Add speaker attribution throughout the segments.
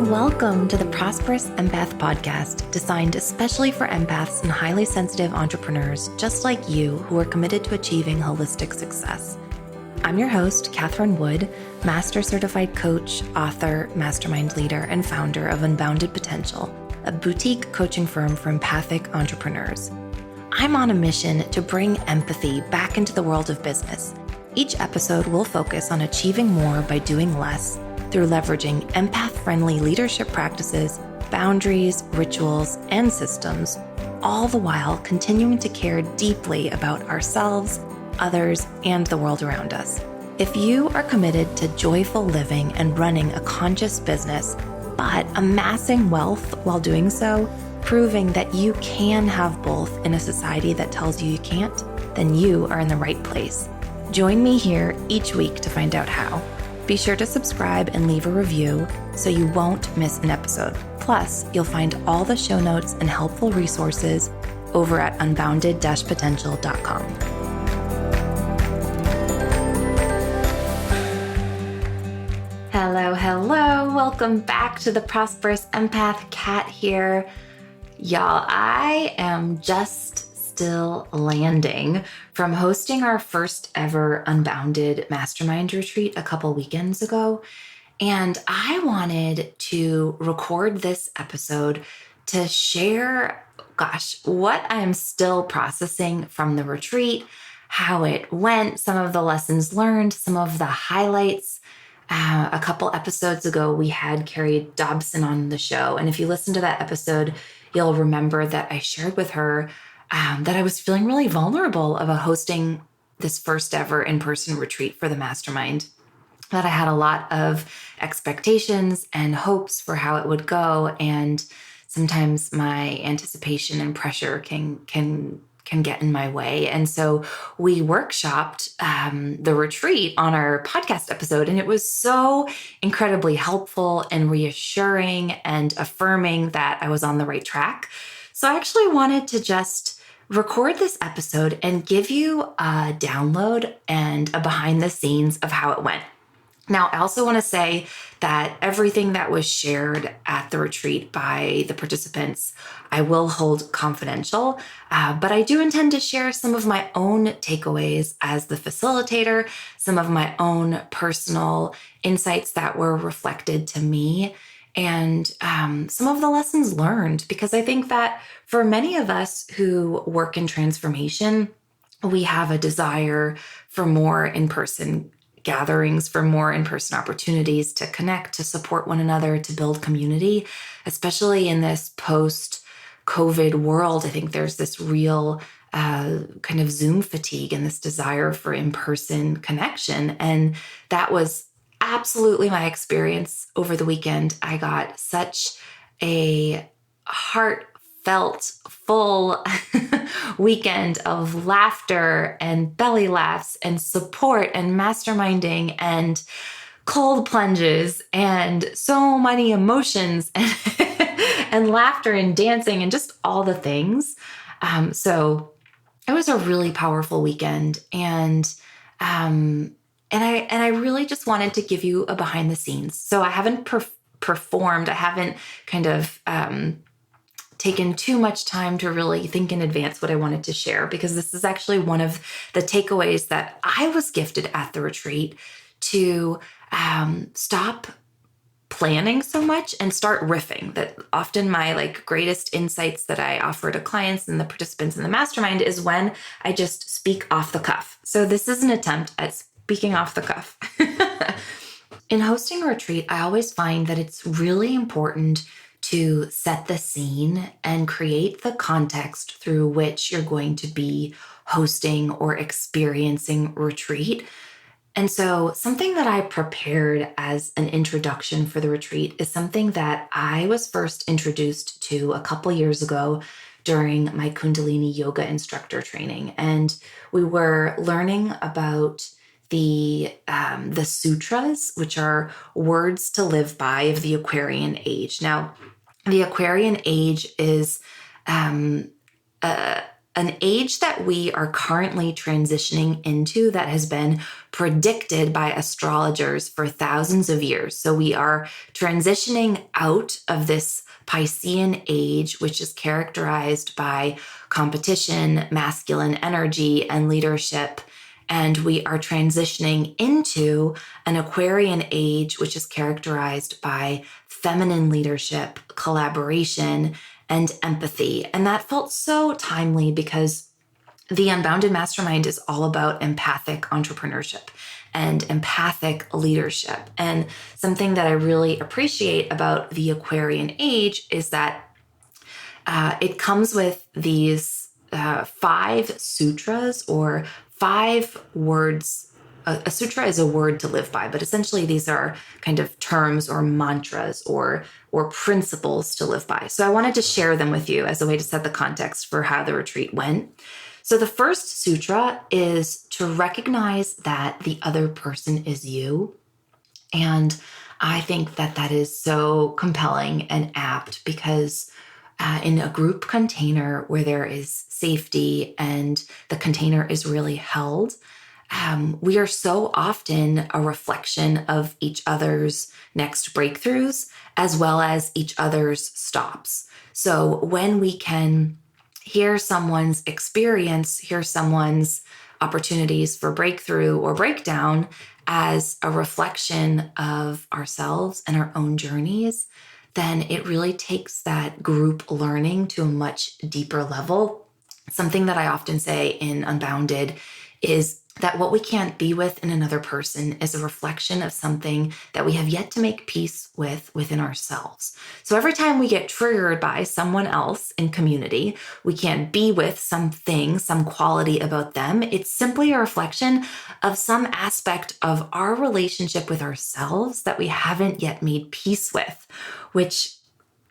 Speaker 1: Welcome to the Prosperous Empath podcast, designed especially for empaths and highly sensitive entrepreneurs just like you who are committed to achieving holistic success. I'm your host, Catherine Wood, Master Certified Coach, author, mastermind leader, and founder of Unbounded Potential, a boutique coaching firm for empathic entrepreneurs. I'm on a mission to bring empathy back into the world of business. Each episode will focus on achieving more by doing less through leveraging empath-friendly leadership practices, boundaries, rituals, and systems, all the while continuing to care deeply about ourselves, others, and the world around us. If you are committed to joyful living and running a conscious business, but amassing wealth while doing so, proving that you can have both in a society that tells you you can't, then you are in the right place. Join me here each week to find out how. Be sure to subscribe and leave a review so you won't miss an episode. Plus, you'll find all the show notes and helpful resources over at unbounded-potential.com. Hello. Welcome back to the Prosperous Empath. Kat here. Y'all, I am just still landing from hosting our first ever Unbounded Mastermind retreat a couple weekends ago. And I wanted to record this episode to share, what I'm still processing from the retreat, how it went, some of the lessons learned, some of the highlights. A couple episodes ago, we had Carrie Dobson on the show. And if you listen to that episode, you'll remember that I shared with her that I was feeling really vulnerable about hosting this first ever in-person retreat for the mastermind, that I had a lot of expectations and hopes for how it would go. And sometimes my anticipation and pressure can get in my way. And so we workshopped the retreat on our podcast episode, and it was so incredibly helpful and reassuring and affirming that I was on the right track. So I actually wanted to just record this episode and give you a download and a behind the scenes of how it went. Now, I also want to say that everything that was shared at the retreat by the participants, I will hold confidential, but I do intend to share some of my own takeaways as the facilitator, some of my own personal insights that were reflected to me, and some of the lessons learned, because I think that for many of us who work in transformation, we have a desire for more in-person gatherings, for more in-person opportunities to connect, to support one another, to build community, especially in this post-COVID world. I think there's this real kind of Zoom fatigue and this desire for in-person connection. And that was absolutely my experience over the weekend. I got such a heartfelt, full weekend of laughter and belly laughs and support and masterminding and cold plunges and so many emotions and laughter and dancing and just all the things. So it was a really powerful weekend. And I really just wanted to give you a behind the scenes. So I haven't performed. I haven't kind of taken too much time to really think in advance what I wanted to share, because this is actually one of the takeaways that I was gifted at the retreat, to stop planning so much and start riffing. That often my greatest insights that I offer to clients and the participants in the mastermind is when I just speak off the cuff. So this is an attempt at speaking off the cuff. In hosting a retreat, I always find that it's really important to set the scene and create the context through which you're going to be hosting or experiencing retreat. And so something that I prepared as an introduction for the retreat is something that I was first introduced to a couple years ago during my Kundalini yoga instructor training. And we were learning about the sutras, which are words to live by of the Aquarian Age. Now, the Aquarian Age is an age that we are currently transitioning into that has been predicted by astrologers for thousands of years. So we are transitioning out of this Piscean Age, which is characterized by competition, masculine energy, and leadership. And we are transitioning into an Aquarian Age, which is characterized by feminine leadership, collaboration, and empathy. And that felt so timely because the Unbounded Mastermind is all about empathic entrepreneurship and empathic leadership. And something that I really appreciate about the Aquarian Age is that it comes with these 5 sutras, or 5 words. A sutra is a word to live by, but essentially these are kind of terms or mantras or principles to live by. So I wanted to share them with you as a way to set the context for how the retreat went. So the first sutra is to recognize that the other person is you. And I think that that is so compelling and apt because in a group container where there is safety and the container is really held, we are so often a reflection of each other's next breakthroughs as well as each other's stops. So when we can hear someone's experience, hear someone's opportunities for breakthrough or breakdown as a reflection of ourselves and our own journeys, then it really takes that group learning to a much deeper level. Something that I often say in Unbounded is that what we can't be with in another person is a reflection of something that we have yet to make peace with within ourselves. So every time we get triggered by someone else in community, we can't be with something, some quality about them. It's simply a reflection of some aspect of our relationship with ourselves that we haven't yet made peace with, which,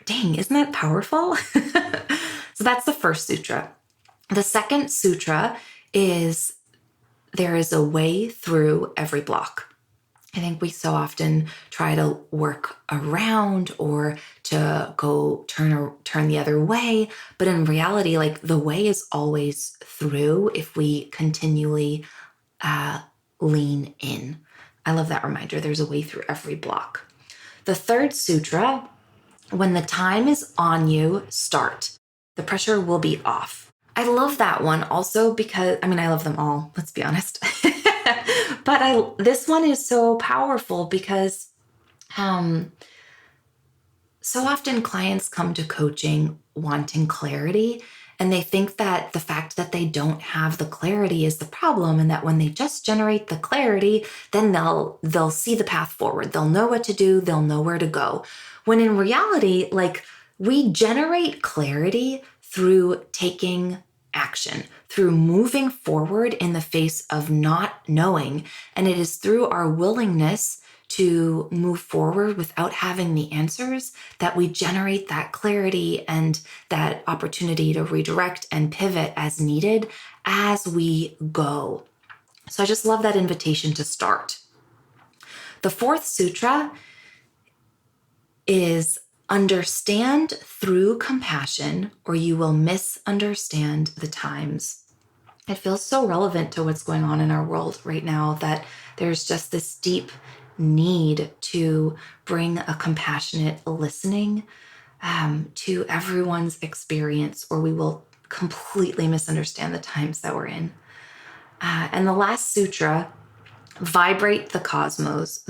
Speaker 1: dang, isn't that powerful? So that's the first sutra. The second sutra is there is a way through every block. I think we so often try to work around or to go turn the other way. But in reality, like, the way is always through if we continually lean in. I love that reminder. There's a way through every block. The third sutra, when the time is on you, start. The pressure will be off. I love that one also because, I love them all, let's be honest. But this one is so powerful because so often clients come to coaching wanting clarity, and they think that the fact that they don't have the clarity is the problem, and that when they just generate the clarity, then they'll see the path forward. They'll know what to do. They'll know where to go. When in reality, like, we generate clarity through taking action, through moving forward in the face of not knowing. And it is through our willingness to move forward without having the answers that we generate that clarity and that opportunity to redirect and pivot as needed as we go. So I just love that invitation to start. The fourth sutra is understand through compassion, or you will misunderstand the times. It feels so relevant to what's going on in our world right now that there's just this deep need to bring a compassionate listening to everyone's experience, or we will completely misunderstand the times that we're in. And the last sutra, vibrate the cosmos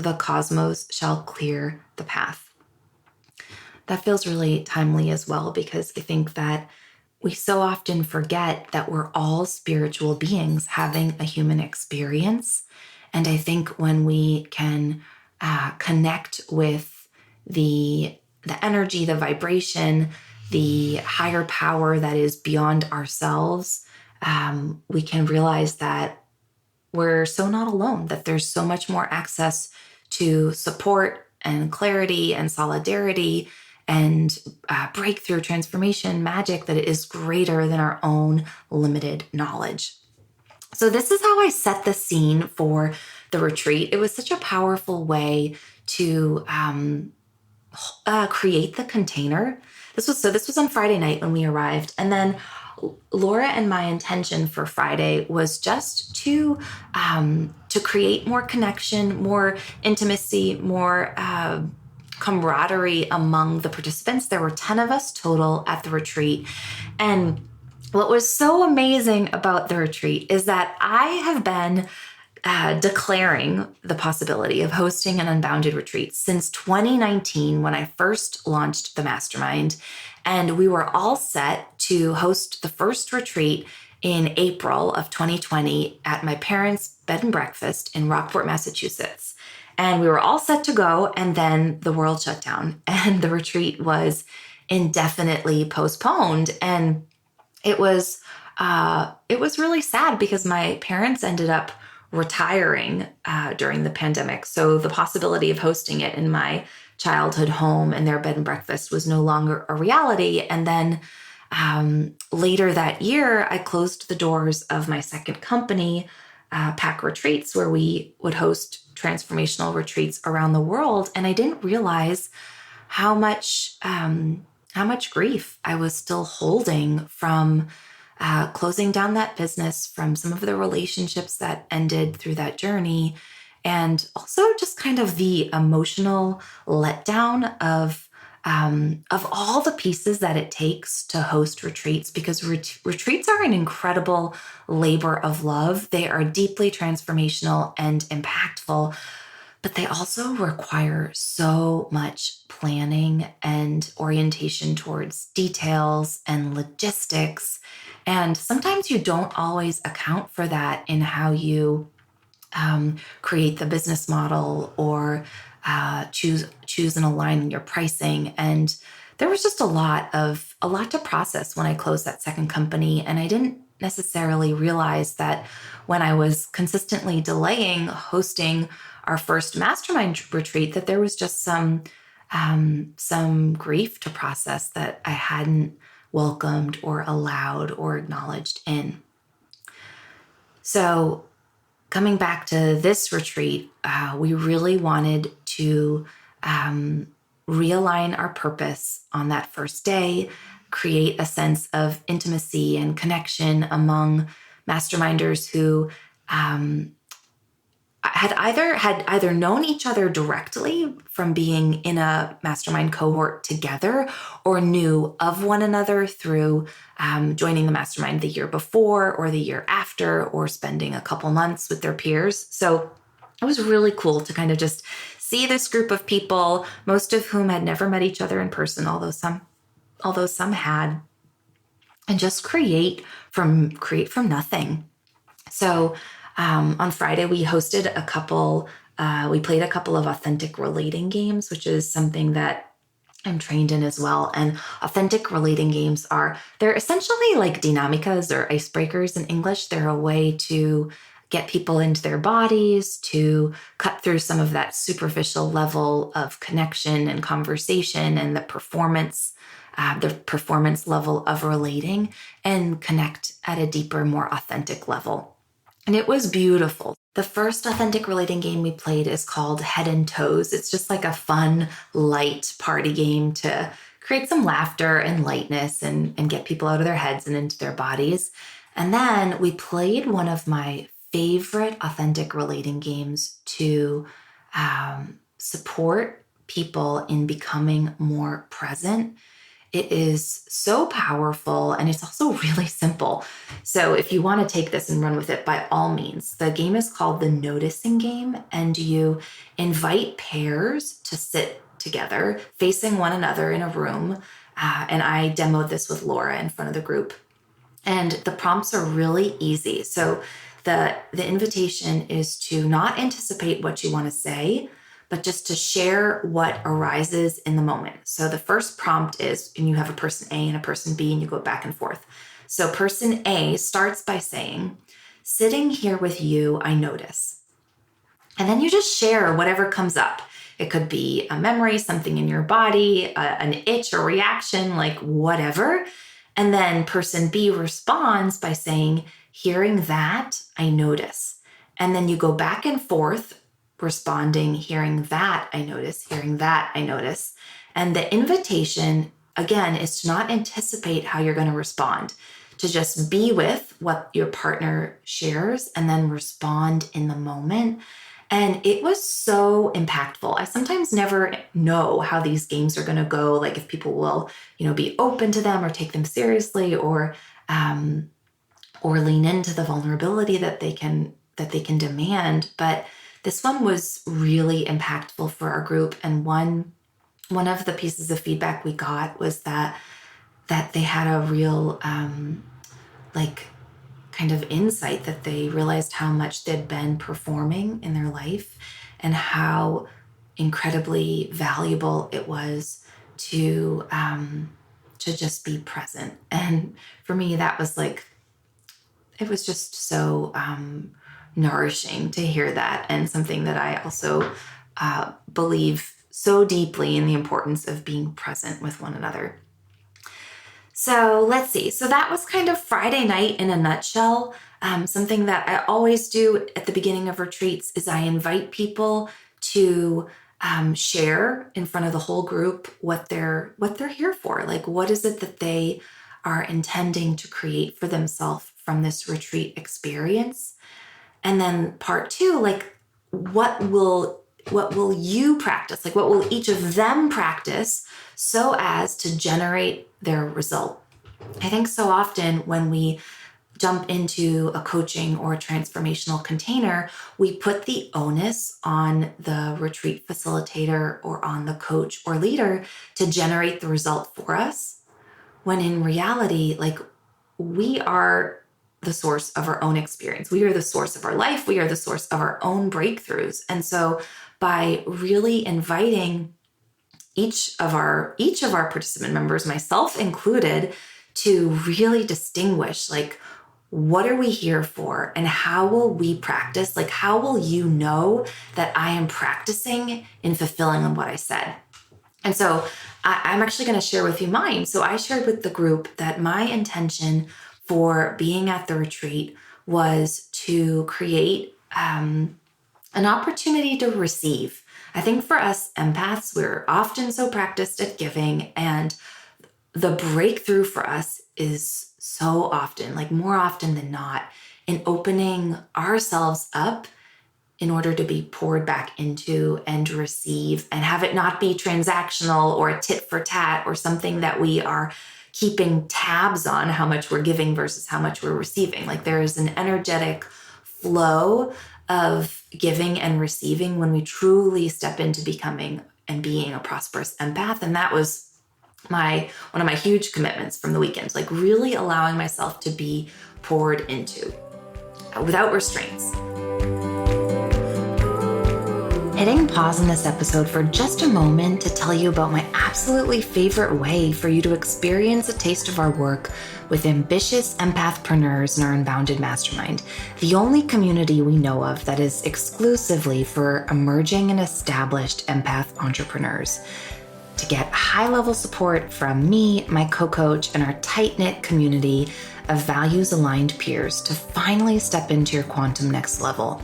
Speaker 1: shall clear the path. That feels really timely as well, because I think that we so often forget that we're all spiritual beings having a human experience. And I think when we can connect with the energy, the vibration, the higher power that is beyond ourselves, we can realize that we're so not alone, that there's so much more access to support and clarity and solidarity and breakthrough, transformation, magic that is greater than our own limited knowledge. So this is how I set the scene for the retreat. It was such a powerful way to create the container. This was on Friday night when we arrived. And then Laura and my intention for Friday was just to create more connection, more intimacy, more camaraderie among the participants. There were 10 of us total at the retreat. And what was so amazing about the retreat is that I have been declaring the possibility of hosting an Unbounded retreat since 2019 when I first launched the Mastermind. And we were all set to host the first retreat in April of 2020 at my parents' bed and breakfast in Rockport, Massachusetts. And we were all set to go, and then the world shut down and the retreat was indefinitely postponed. And it was really sad because my parents ended up retiring during the pandemic. So the possibility of hosting it in my childhood home and their bed and breakfast was no longer a reality. And then later that year, I closed the doors of my second company, Pack Retreats, where we would host transformational retreats around the world. And I didn't realize how much grief I was still holding from closing down that business, from some of the relationships that ended through that journey, and also just kind of the emotional letdown of all the pieces that it takes to host retreats, because retreats are an incredible labor of love. They are deeply transformational and impactful, but they also require so much planning and orientation towards details and logistics. And sometimes you don't always account for that in how you create the business model or choose and align your pricing. And there was just a lot to process when I closed that second company. And I didn't necessarily realize that when I was consistently delaying hosting our first Mastermind retreat, that there was just some grief to process that I hadn't welcomed or allowed or acknowledged in. So coming back to this retreat, we really wanted to realign our purpose on that first day, create a sense of intimacy and connection among masterminders who had either known each other directly from being in a mastermind cohort together, or knew of one another through joining the mastermind the year before or the year after, or spending a couple months with their peers. So it was really cool to kind of just see this group of people, most of whom had never met each other in person, although some had, and just create from nothing. So on Friday, we hosted we played a couple of authentic relating games, which is something that I'm trained in as well. And authentic relating games they're essentially like dinamikas or icebreakers in English. They're a way to get people into their bodies, to cut through some of that superficial level of connection and conversation and the performance level of relating, and connect at a deeper, more authentic level. And it was beautiful. The first authentic relating game we played is called Head and Toes. It's just like a fun, light party game to create some laughter and lightness and get people out of their heads and into their bodies. And then we played one of my favorite authentic relating games to support people in becoming more present. It is so powerful, and it's also really simple. So if you want to take this and run with it, by all means. The game is called the Noticing Game, and you invite pairs to sit together facing one another in a room. And I demoed this with Laura in front of the group. And the prompts are really easy. So the invitation is to not anticipate what you want to say, but just to share what arises in the moment. So the first prompt is, and you have a person A and a person B, and you go back and forth. So person A starts by saying, "Sitting here with you, I notice." And then you just share whatever comes up. It could be a memory, something in your body, an itch, a reaction, like whatever. And then person B responds by saying, "Hearing that, I notice." And then you go back and forth, responding, "Hearing that, I notice, hearing that, I notice." And the invitation, again, is to not anticipate how you're going to respond. to just be with what your partner shares and then respond in the moment. And it was so impactful. I sometimes never know how these games are going to go, like if people will, be open to them or take them seriously, or lean into the vulnerability that they can demand. But this one was really impactful for our group. And one of the pieces of feedback we got was that they had a real kind of insight, that they realized how much they'd been performing in their life and how incredibly valuable it was to just be present. And for me, that was it was just so nourishing to hear that, and something that I also believe so deeply in, the importance of being present with one another. So let's see. So that was kind of Friday night in a nutshell. Something that I always do at the beginning of retreats is I invite people to share in front of the whole group what they're here for. Like, what is it that they are intending to create for themselves from this retreat experience? And then part two, what will you practice? Like, what will each of them practice so as to generate their result? I think so often when we jump into a coaching or a transformational container, we put the onus on the retreat facilitator or on the coach or leader to generate the result for us, when in reality, we are the source of our own experience. We are the source of our life. We are the source of our own breakthroughs. And so by really inviting each of our participant members, myself included, to really distinguish, what are we here for, and how will we practice? How will you know that I am practicing in fulfilling on what I said? And so I'm actually going to share with you mine. So I shared with the group that my intention for being at the retreat was to create an opportunity to receive. I think for us empaths, we're often so practiced at giving, and the breakthrough for us is so often, more often than not, in opening ourselves up in order to be poured back into and receive, and have it not be transactional or a tit for tat or something that we are keeping tabs on how much we're giving versus how much we're receiving. There is an energetic flow of giving and receiving when we truly step into becoming and being a prosperous empath. And that was one of my huge commitments from the weekend, really allowing myself to be poured into without restraints. Hitting pause on this episode for just a moment to tell you about my absolutely favorite way for you to experience a taste of our work with ambitious empathpreneurs in our Unbounded Mastermind, the only community we know of that is exclusively for emerging and established empath entrepreneurs. To get high-level support from me, my co-coach, and our tight-knit community of values-aligned peers to finally step into your quantum next level.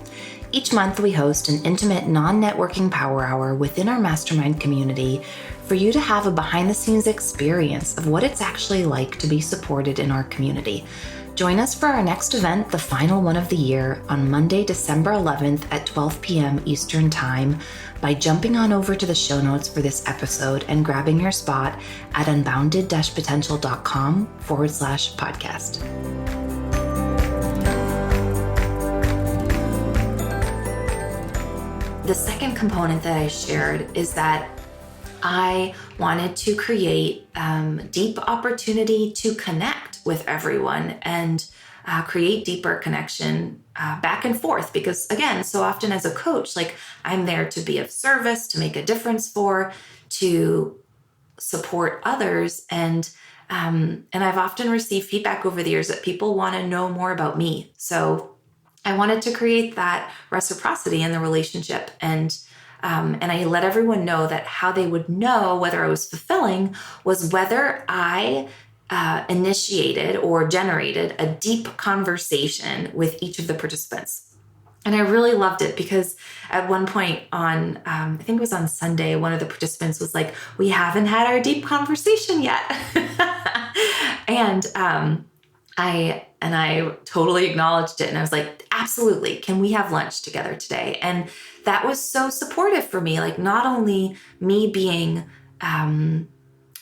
Speaker 1: Each month, we host an intimate, non-networking power hour within our mastermind community for you to have a behind-the-scenes experience of what it's actually like to be supported in our community. Join us for our next event, the final one of the year, on Monday, December 11th at 12 p.m. Eastern Time, by jumping on over to the show notes for this episode and grabbing your spot at unbounded-potential.com/podcast. The second component that I shared is that I wanted to create deep opportunity to connect with everyone and create deeper connection back and forth. Because again, so often as a coach, I'm there to be of service, to make a difference to support others. And I've often received feedback over the years that people want to know more about me. So I wanted to create that reciprocity in the relationship, and I let everyone know that how they would know whether I was fulfilling was whether I initiated or generated a deep conversation with each of the participants. And I really loved it because at one point on, I think it was on Sunday, one of the participants was like, "We haven't had our deep conversation yet." And I totally acknowledged it. And I was like, absolutely. Can we have lunch together today? And that was so supportive for me. Like, not only me being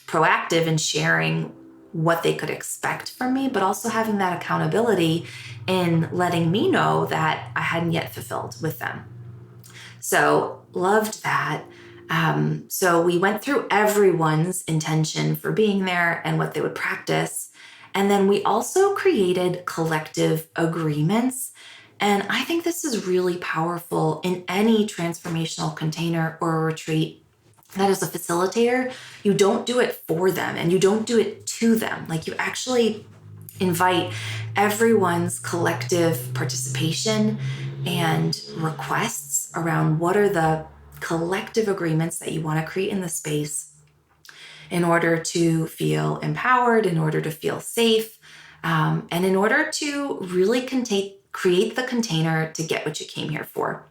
Speaker 1: proactive and sharing what they could expect from me, but also having that accountability in letting me know that I hadn't yet fulfilled with them. So loved that. So we went through everyone's intention for being there and what they would practice. And then we also created collective agreements. And I think this is really powerful in any transformational container or retreat. That as a facilitator, you don't do it for them and you don't do it to them. Like, you actually invite everyone's collective participation and requests around what are the collective agreements that you want to create in the space in order to feel empowered, in order to feel safe, and in order to really create the container to get what you came here for.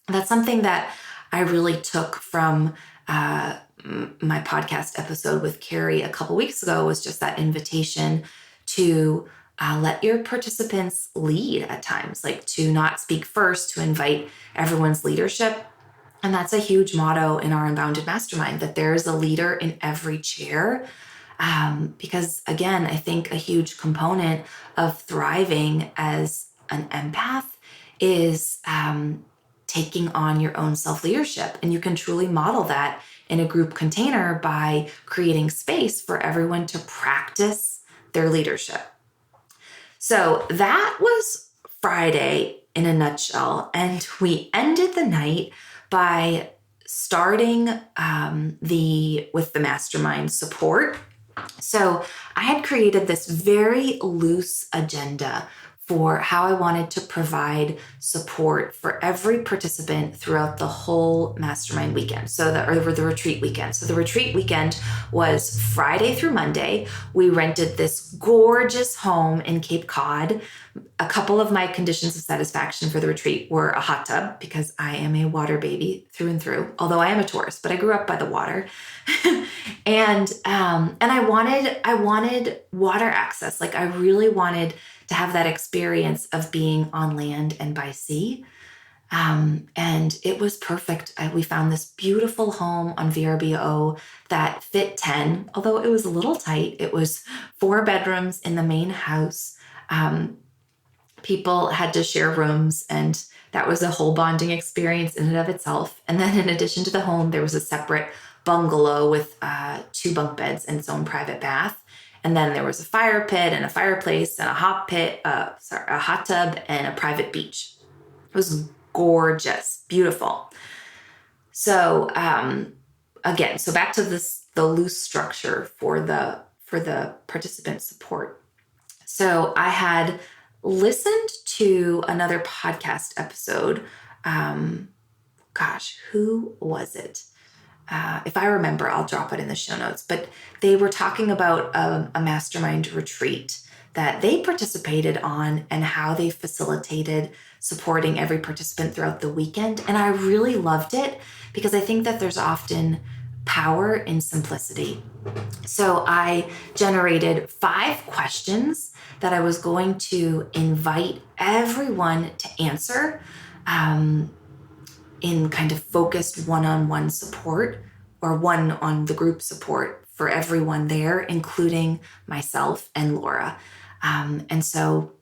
Speaker 1: That's something that I really took from my podcast episode with Carrie a couple weeks ago, was just that invitation to let your participants lead at times, like to not speak first, to invite everyone's leadership. And that's a huge motto in our Unbounded Mastermind, that there is a leader in every chair. Because again, I think a huge component of thriving as an empath is taking on your own self-leadership. And you can truly model that in a group container by creating space for everyone to practice their leadership. So that was Friday in a nutshell. And we ended the night by starting with the mastermind support. So I had created this very loose agenda for how I wanted to provide support for every participant throughout the whole mastermind weekend. The retreat weekend. So the retreat weekend was Friday through Monday. We rented this gorgeous home in Cape Cod. A couple of my conditions of satisfaction for the retreat were a hot tub, because I am a water baby through and through, although I am a Taurus, but I grew up by the water. and I wanted water access. Like, I really wanted to have that experience of being on land and by sea. And it was perfect. We found this beautiful home on VRBO that fit 10, although it was a little tight. It was 4 bedrooms in the main house. People had to share rooms, and that was a whole bonding experience in and of itself. And then in addition to the home, there was a separate bungalow with 2 bunk beds and its own private bath. And then there was a fire pit and a fireplace and a hot tub and a private beach. It was gorgeous, beautiful. So again, so back to the loose structure for the participant support. So I had listened to another podcast episode. Who was it? If I remember, I'll drop it in the show notes. But they were talking about a mastermind retreat that they participated on and how they facilitated supporting every participant throughout the weekend. And I really loved it, because I think that there's often power in simplicity. So I generated 5 questions that I was going to invite everyone to answer in kind of focused one-on-one support, or one on the group support for everyone there, including myself and Laura. And so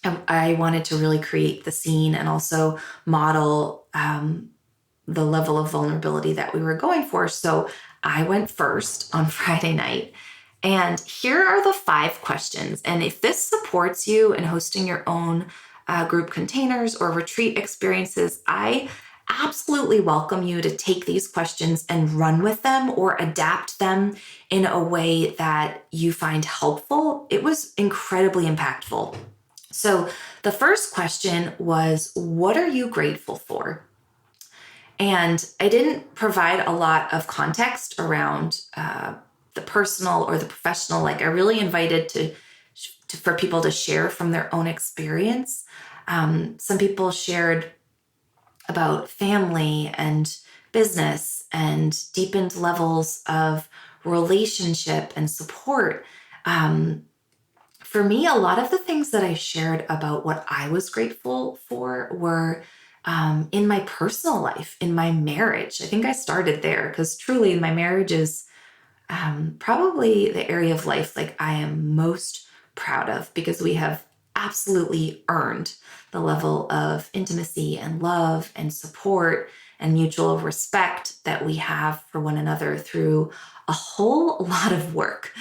Speaker 1: I wanted to really create the scene and also model the level of vulnerability that we were going for. So I went first on Friday night. And here are the 5 questions. And if this supports you in hosting your own group containers or retreat experiences, I absolutely welcome you to take these questions and run with them or adapt them in a way that you find helpful. It was incredibly impactful. So the first question was, what are you grateful for? And I didn't provide a lot of context around the personal or the professional. Like, I really invited for people to share from their own experience. Some people shared about family and business and deepened levels of relationship and support. for me, a lot of the things that I shared about what I was grateful for were in my personal life, in my marriage. I think I started there because truly my marriage is probably the area of life like I am most proud of, because we have absolutely earned the level of intimacy and love and support and mutual respect that we have for one another through a whole lot of work.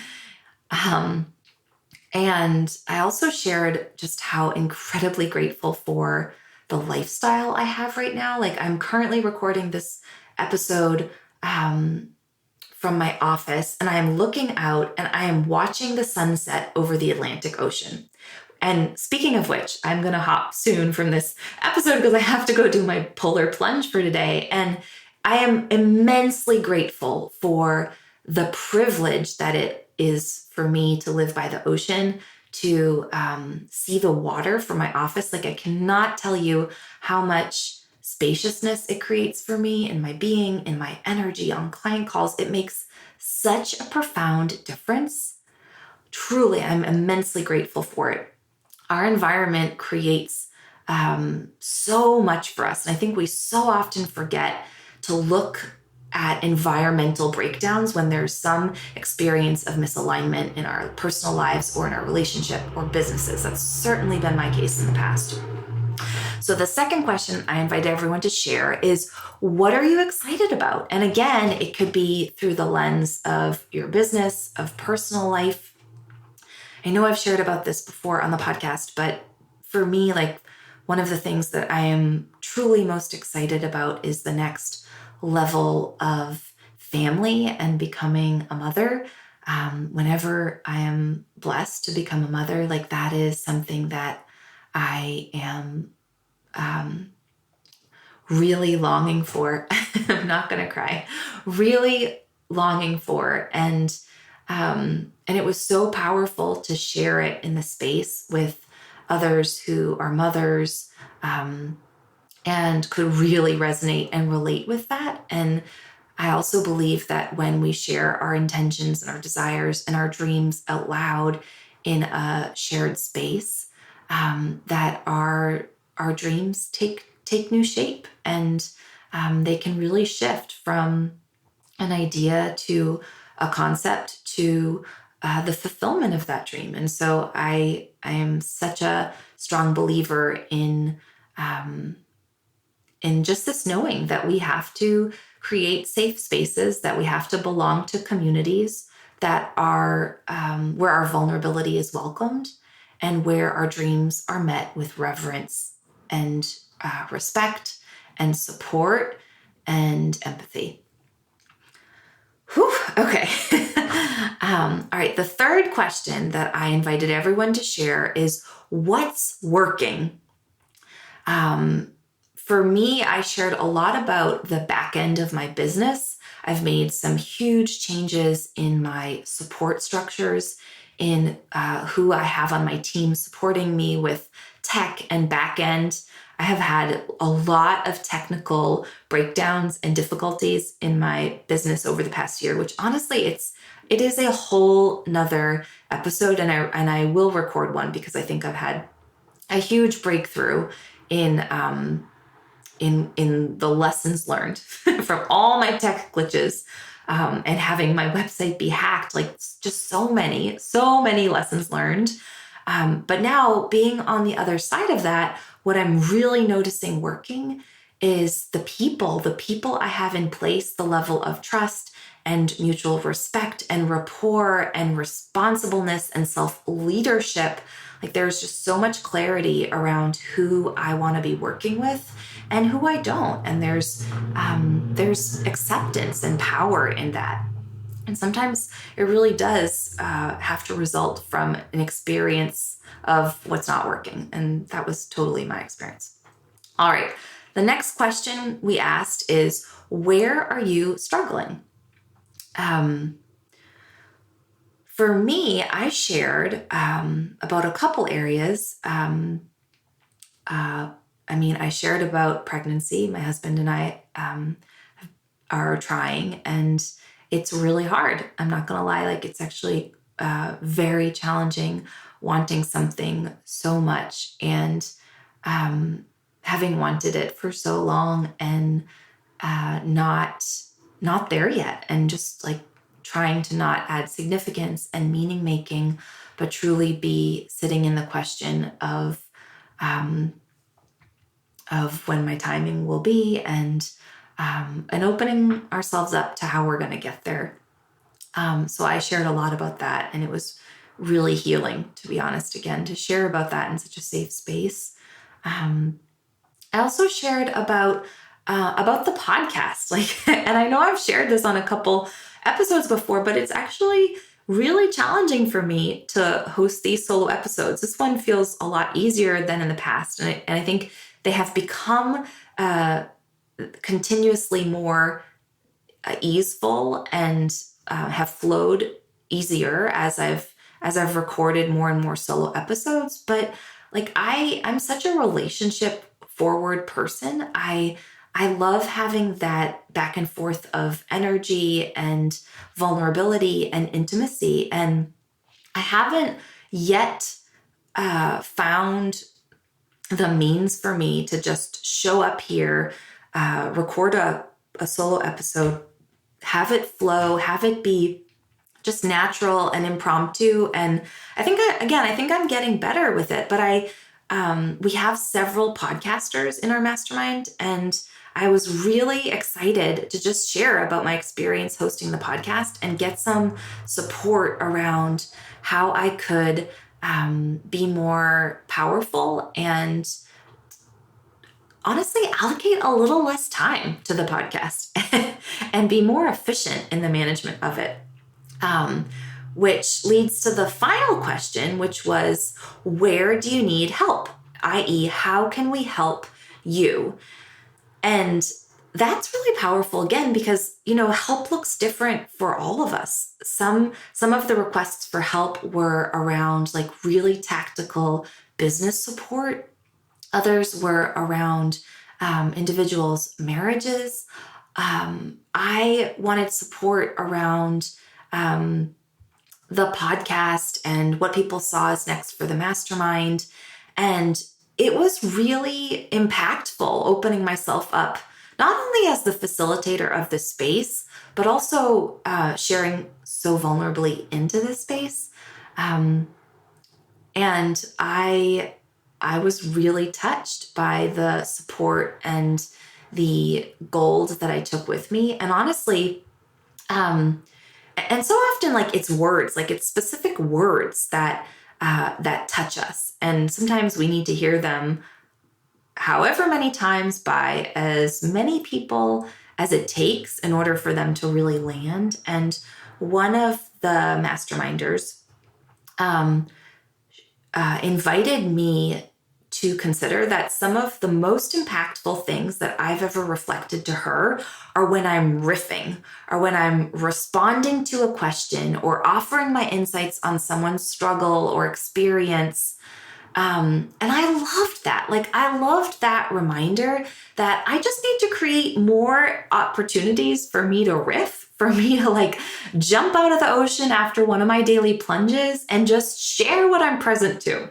Speaker 1: And I also shared just how incredibly grateful for the lifestyle I have right now. Like, I'm currently recording this episode from my office, and I am looking out and I am watching the sunset over the Atlantic Ocean. And speaking of which, I'm going to hop soon from this episode because I have to go do my polar plunge for today. And I am immensely grateful for the privilege that it is for me to live by the ocean, to see the water from my office. Like, I cannot tell you how much spaciousness it creates for me in my being, in my energy on client calls. It makes such a profound difference. Truly, I'm immensely grateful for it. Our environment creates so much for us. And I think we so often forget to look at environmental breakdowns when there's some experience of misalignment in our personal lives or in our relationship or businesses. That's certainly been my case in the past. So the second question I invite everyone to share is, what are you excited about? And again, it could be through the lens of your business, of personal life. I know I've shared about this before on the podcast, but for me, like, one of the things that I am truly most excited about is the next level of family and becoming a mother. Whenever I am blessed to become a mother, like, that is something that I am really longing for. I'm not going to cry. Really longing for. And it was so powerful to share it in the space with others who are mothers, and could really resonate and relate with that. And I also believe that when we share our intentions and our desires and our dreams out loud in a shared space, that our dreams take new shape, and they can really shift from an idea to a concept to the fulfillment of that dream. And so I am such a strong believer in just this knowing that we have to create safe spaces, that we have to belong to communities that are where our vulnerability is welcomed and where our dreams are met with reverence and respect and support and empathy. Whew, okay. All right. The third question that I invited everyone to share is, what's working? For me, I shared a lot about the back end of my business. I've made some huge changes in my support structures, in who I have on my team supporting me with tech and back end. I have had a lot of technical breakdowns and difficulties in my business over the past year, which honestly, it is a whole nother episode, and I will record one because I think I've had a huge breakthrough in the lessons learned from all my tech glitches, and having my website be hacked. Like, just so many lessons learned. But now, being on the other side of that, what I'm really noticing working is the people I have in place, the level of trust and mutual respect and rapport and responsibleness and self-leadership. Like, there's just so much clarity around who I want to be working with and who I don't. And there's acceptance and power in that. And sometimes it really does have to result from an experience of what's not working. And that was totally my experience. All right. The next question we asked is, where are you struggling? For me, I shared about a couple areas. I shared about pregnancy. My husband and I are trying, and it's really hard. I'm not going to lie. Like, it's actually very challenging wanting something so much and having wanted it for so long and not there yet, and just like trying to not add significance and meaning making, but truly be sitting in the question of when my timing will be, and opening ourselves up to how we're going to get there. So I shared a lot about that, and it was really healing, to be honest, again, to share about that in such a safe space. I also shared about the podcast, and I know I've shared this on a couple episodes before, but it's actually really challenging for me to host these solo episodes. This one feels a lot easier than in the past, and I think they have become continuously more easeful and have flowed easier as I've recorded more and more solo episodes. But like I'm such a relationship forward person. I love having that back and forth of energy and vulnerability and intimacy. And I haven't yet found the means for me to just show up here, record a solo episode, have it flow, have it be just natural and impromptu. And I think I'm getting better with it, but we have several podcasters in our mastermind, and I was really excited to just share about my experience hosting the podcast and get some support around how I could be more powerful and honestly allocate a little less time to the podcast and be more efficient in the management of it. Which leads to the final question, which was, where do you need help? i.e., how can we help you? And that's really powerful, again, because, help looks different for all of us. Some of the requests for help were around like really tactical business support. Others were around individuals' marriages. I wanted support around the podcast and what people saw as next for the mastermind. And it was really impactful opening myself up, not only as the facilitator of the space, but also sharing so vulnerably into this space. And I was really touched by the support and the gold that I took with me. And honestly, and so often, like, it's words, like it's specific words that touch us. And sometimes we need to hear them however many times by as many people as it takes in order for them to really land. And one of the masterminders invited me to consider that some of the most impactful things that I've ever reflected to her are when I'm riffing, or when I'm responding to a question or offering my insights on someone's struggle or experience. And I loved that. Like, I loved that reminder that I just need to create more opportunities for me to riff, for me to like jump out of the ocean after one of my daily plunges and just share what I'm present to.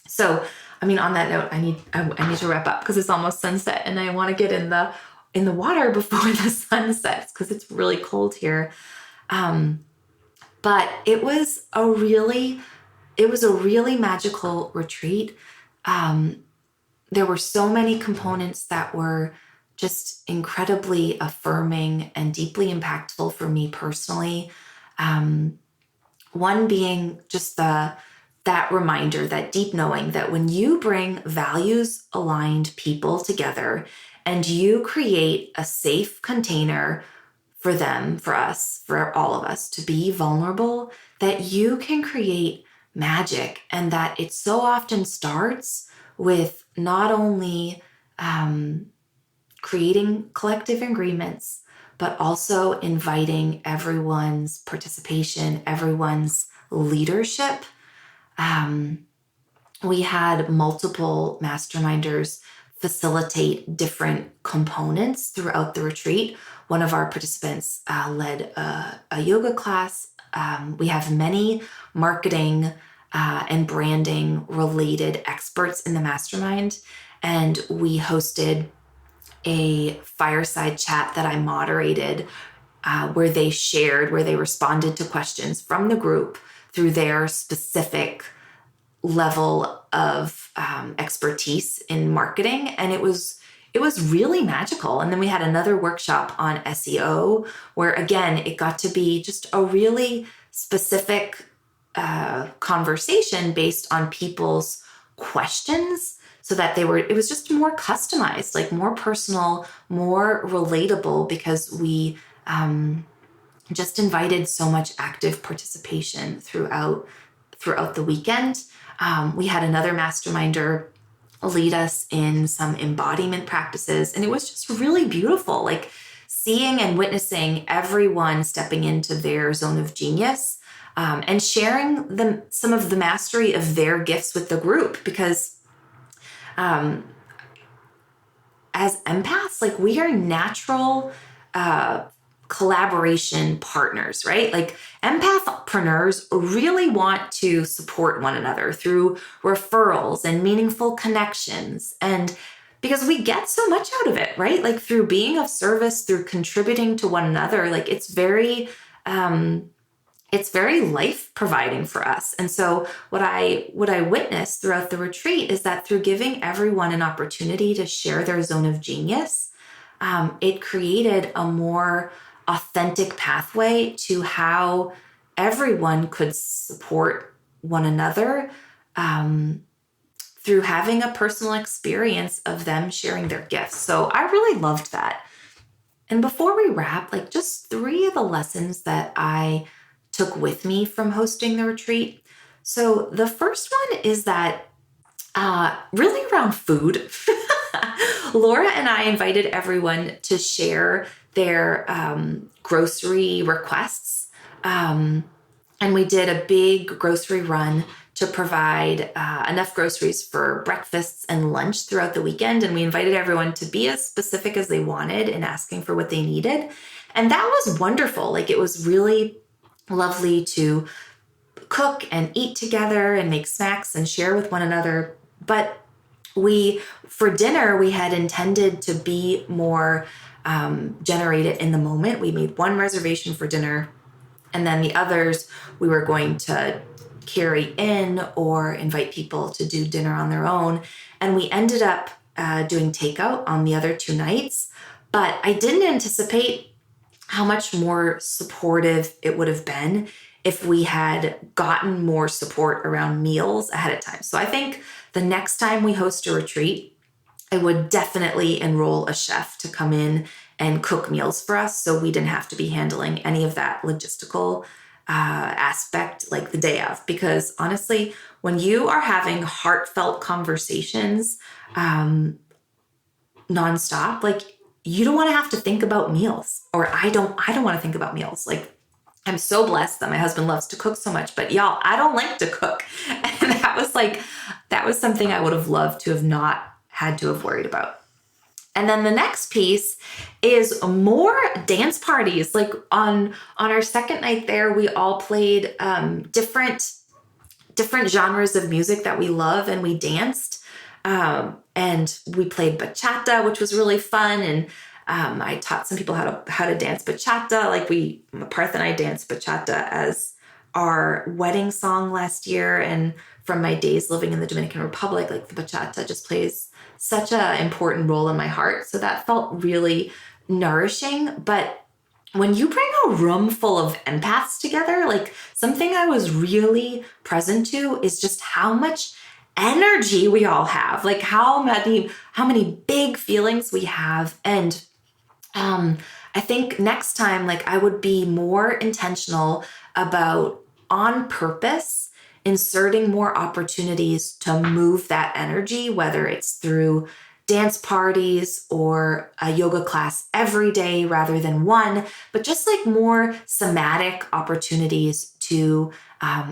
Speaker 1: So, I mean, on that note, I need to wrap up because it's almost sunset and I want to get in the water before the sun sets because it's really cold here. But it was a really magical retreat. There were so many components that were just incredibly affirming and deeply impactful for me personally. One being just that reminder, that deep knowing that when you bring values aligned people together and you create a safe container for them, for us, for all of us to be vulnerable, that you can create magic, and that it so often starts with not only creating collective agreements, but also inviting everyone's participation, everyone's leadership. We had multiple masterminders facilitate different components throughout the retreat. One of our participants led a yoga class. We have many marketing and branding related experts in the mastermind. And we hosted a fireside chat that I moderated where they responded to questions from the group through their specific level of expertise in marketing. And it was really magical. And then we had another workshop on SEO where, again, it got to be just a really specific conversation based on people's questions, so that it was just more customized, like more personal, more relatable, because we just invited so much active participation throughout the weekend. We had another masterminder lead us in some embodiment practices, and it was just really beautiful, like seeing and witnessing everyone stepping into their zone of genius and sharing some of the mastery of their gifts with the group, because as empaths, like we are natural collaboration partners, right? Like empathpreneurs really want to support one another through referrals and meaningful connections. And because we get so much out of it, right? Like through being of service, through contributing to one another, like it's very life providing for us. And so what I witnessed throughout the retreat is that through giving everyone an opportunity to share their zone of genius, it created a more authentic pathway to how everyone could support one another through having a personal experience of them sharing their gifts. So I really loved that. And before we wrap, like just 3 of the lessons that I took with me from hosting the retreat. So the first one is that really around food. Laura and I invited everyone to share their grocery requests. And we did a big grocery run to provide enough groceries for breakfasts and lunch throughout the weekend. And we invited everyone to be as specific as they wanted in asking for what they needed. And that was wonderful. Like it was really lovely to cook and eat together and make snacks and share with one another. But for dinner, we had intended to be more generated in the moment. We made 1 reservation for dinner, and then the others we were going to carry in or invite people to do dinner on their own. And we ended up doing takeout on the other 2 nights. But I didn't anticipate how much more supportive it would have been if we had gotten more support around meals ahead of time. So I think the next time we host a retreat, I would definitely enroll a chef to come in and cook meals for us, so we didn't have to be handling any of that logistical aspect like the day of. Because honestly, when you are having heartfelt conversations nonstop, like you don't want to have to think about meals, or I don't want to think about meals. Like I'm so blessed that my husband loves to cook so much, but y'all, I don't like to cook. And that was something I would have loved to have not had to have worried about. And then the next piece is more dance parties. Like on our second night there, we all played different genres of music that we love, and we danced. And we played bachata, which was really fun. And I taught some people how to dance bachata. Like Parth and I danced bachata as our wedding song last year. And from my days living in the Dominican Republic, like the bachata just plays such an important role in my heart. So that felt really nourishing. But when you bring a room full of empaths together, like something I was really present to is just how much energy we all have, like how many big feelings we have. And I think next time, like I would be more intentional about on purpose inserting more opportunities to move that energy, whether it's through dance parties or a yoga class every day rather than one, but just like more somatic opportunities to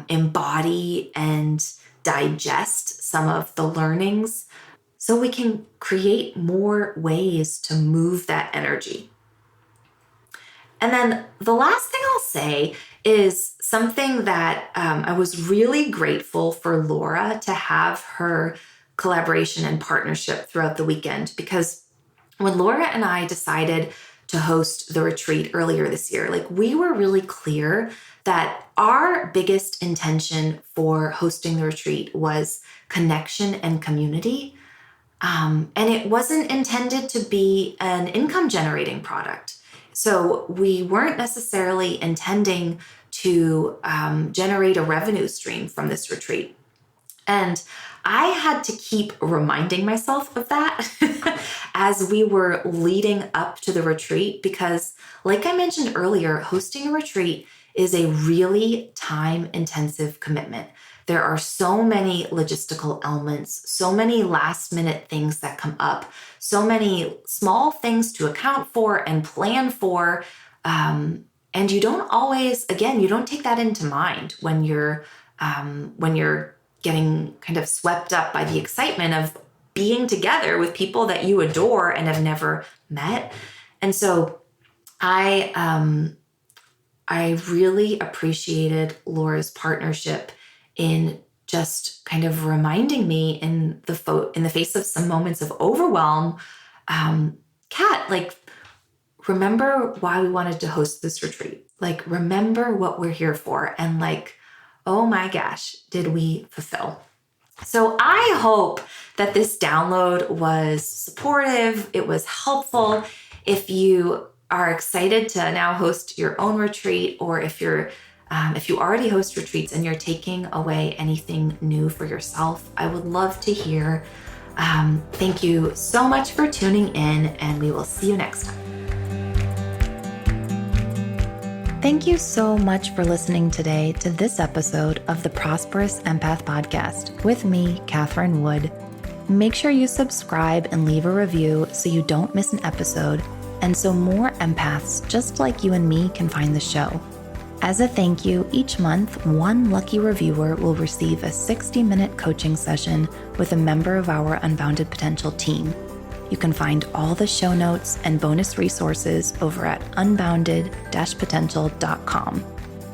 Speaker 1: embody and digest some of the learnings so we can create more ways to move that energy. And then the last thing I'll say is something that I was really grateful for Laura to have her collaboration and partnership throughout the weekend, because when Laura and I decided to host the retreat earlier this year, like, we were really clear that our biggest intention for hosting the retreat was connection and community. And it wasn't intended to be an income generating product. So we weren't necessarily intending to generate a revenue stream from this retreat. And I had to keep reminding myself of that as we were leading up to the retreat, because like I mentioned earlier, hosting a retreat is a really time-intensive commitment. There are so many logistical elements, so many last-minute things that come up, so many small things to account for and plan for. And you don't always, again, you don't take that into mind when you're getting kind of swept up by the excitement of being together with people that you adore and have never met. And so I really appreciated Laura's partnership in just kind of reminding me in the face of some moments of overwhelm, Kat, like, remember why we wanted to host this retreat. Like, remember what we're here for. And like, oh my gosh, did we fulfill? So I hope that this download was supportive. It was helpful. If you are excited to now host your own retreat, or if you already host retreats and you're taking away anything new for yourself, I would love to hear. Thank you so much for tuning in, and we will see you next time. Thank you so much for listening today to this episode of the Prosperous Empath podcast with me, Catherine Wood. Make sure you subscribe and leave a review so you don't miss an episode, and so more empaths just like you and me can find the show. As a thank you, each month, one lucky reviewer will receive a 60-minute coaching session with a member of our Unbounded Potential team. You can find all the show notes and bonus resources over at unbounded-potential.com.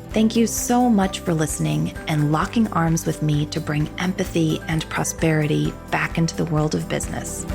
Speaker 1: Thank you so much for listening and locking arms with me to bring empathy and prosperity back into the world of business.